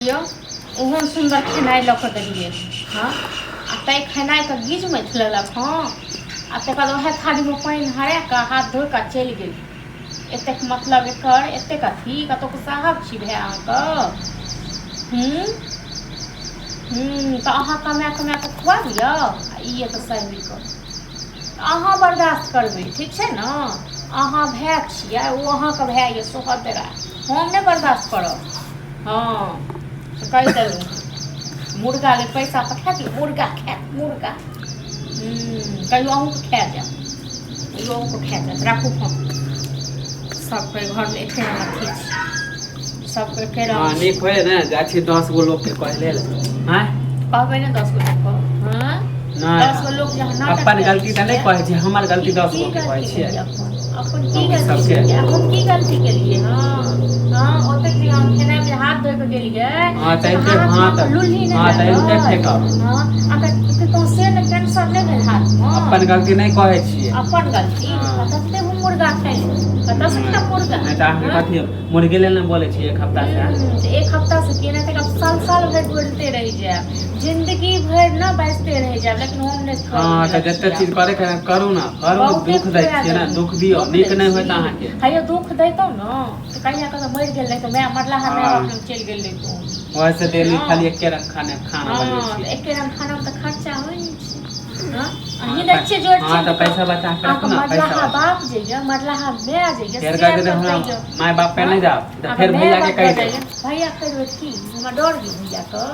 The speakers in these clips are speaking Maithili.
ओहन सुंदर खेनाइ लऽ कऽ देलियै हाँ आ ताहि खेनाइके गीज मथि लेलक हाँ आ तकर बाद ओहे थारीमे पानि हरा कऽ हाथ धो कऽ चलि गेल। एतेक मतलब एकर एतेक अथी कतौके साहब छी भाय अहाँके तऽ अहाँ कमा कऽ खुआ दिअ आ ई तऽ सही कऽ अहाँ बर्दाश्त करबै ठीक छै ने। अहाँ भाय छियै ओ अहाँके भाय यऽ सोहदरा हम नहि बर्दाश्त करब। हाँ कहि देलहुँ मुर्गा ले पैसा पठा दियौ मुर्गा खायत मुर्गा कहियो अहूँके खा जायब कहियो अहूँके खा जायत राखू फोन। सबके घरमे एके रंग अथी छै सबके एके रंग नीक होय ने जाइ छी 10 गो लोग के कहले हैं कहबै ने 10 गो लोग हाँ 10 गो लोग जहाँ नाटक अपन गलती तऽ नहीं कहै छै हमर गलती 10 गो के कहै छियै अपन की गलती केलिए हम की गलती केलिए हाँ हाँ ओते कि हम खेनाइ में हाथ धो के गेलिए हां त इनके हाथ लुल्ही नहीं हां त इनके फेंकब हां अगर तो से ने टेंशन नहीं भेल हाथ में अपन गलती नहीं कहै छियै अपन गलती कतते हम मुर्गा खाइले कत से खा मुर्गा नहीं त अहाँ कथि मुर्गे ले न बोले छी 1 हफ्ता से 1 हफ्ता से केना तक अब साल भर बोलते रह जाए जिंदगी भर न बचते रह जाए लेकिन हम नहीं हां त जते चीज करे के करू ना करू दुख दै छियै ना दुख दियो नीक नहीं होत अहाँ के हायो दुख दैतो न त कहिया क मर गेल रहे तो मैं मरला है मैं चल गेल रहे तो वैसे डेली खाली एके रंग खाना बनबै छी एके रंग खाना में त खर्चा होय नहीं छै हां अही दै छियै जोड़ हां त पैसा बचा के रखो ना पैसा बाप जइया मरला मैं जइया फिर कह दे हमरा माय बाप पे नहीं जाओ त फिर भैया के कह दे भैया कह दे की हमरा डर गेल भैया क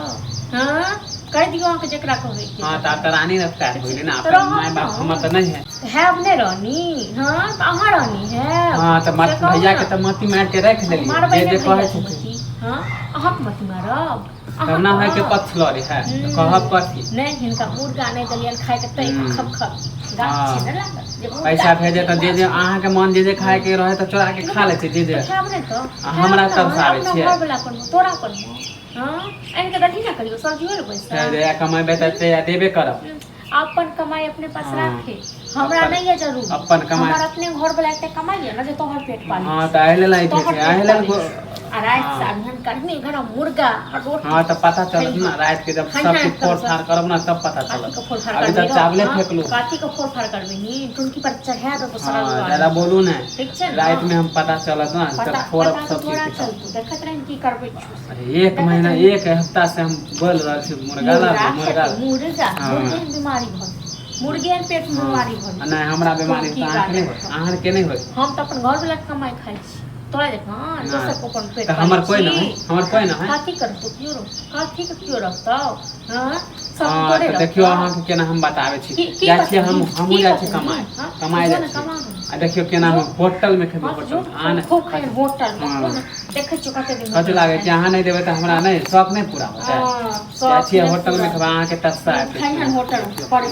हां कह दियो के जेकरा कहै के हां त रानी रखता है होइले ना अपन माय बाप हमर त नहीं है अब नहीं रानी हां त अहाँ रानी है हां त मत भैया के त मती मार के रख देली जे कहै छै हां अहाँ के मती मारब करना है के पथ लड़ी है कहब कथी नहीं हिनका मुर्गा नहीं दलियन खाए के तई खब गाछ छै ना लागल पैसा भेजे त जे अहाँ के मन जे खाए के रहे त चोरा के खा ले छै जे खाब नहीं तो हमरा तब सारे छै घर वाला कोन तोरा कोन हां एनके दही ना करियो सब्जी ले पैसा जे कमाबे त देबे करब अपन कमाई अपने पास रखे हमरा नहीं है जरूर अपन कमाई हमरा अपने घर वाला एते कमाई है ना जे तोहर पेट पाली हां त आइले लाई छै आइले आ रात साधन करने घर मुर्गा और रोटी हां त पता चलत ना रात के जब सब कुछ फोड़ फाड़ करब ना तब पता चलत अभी तक चावले फेंक लो काठी को फोड़ फाड़ करबे नी टुनकी पर चढ़ा दो तो सारा ज्यादा बोलू ना ठीक छै रात में हम पता चलत ना तब फोड़ब सब चीज देखत रह की करबे अरे 1 महीना 1 हफ्ता से हम बोल रहल छी मुर्गा बीमारी भल मुर्गे पेट में बीमारी भल नहीं हमरा बीमारी त आहार के नहीं होय हम त अपन घर वाला कमाई खाई छी तोरा देख हां दोसर को अपन पेट हमर कोई ना है काठी कर तो क्यों काठी के क्यों रखता हां सब तोरे रख देखियो अहाँ के केना हम बतावे छी जाय छी हम जाय छी कमाई जाय छी आ देखियो केना हम होटल में खेबे होटल आन खूब खाए होटल में देखे छ कते दिन कते लागे छै अहाँ नहीं देबे त हमरा नहीं शौक नहीं पूरा होता है जाय छी होटल में खेबा अहाँ के तस्सा खाई होटल पड़े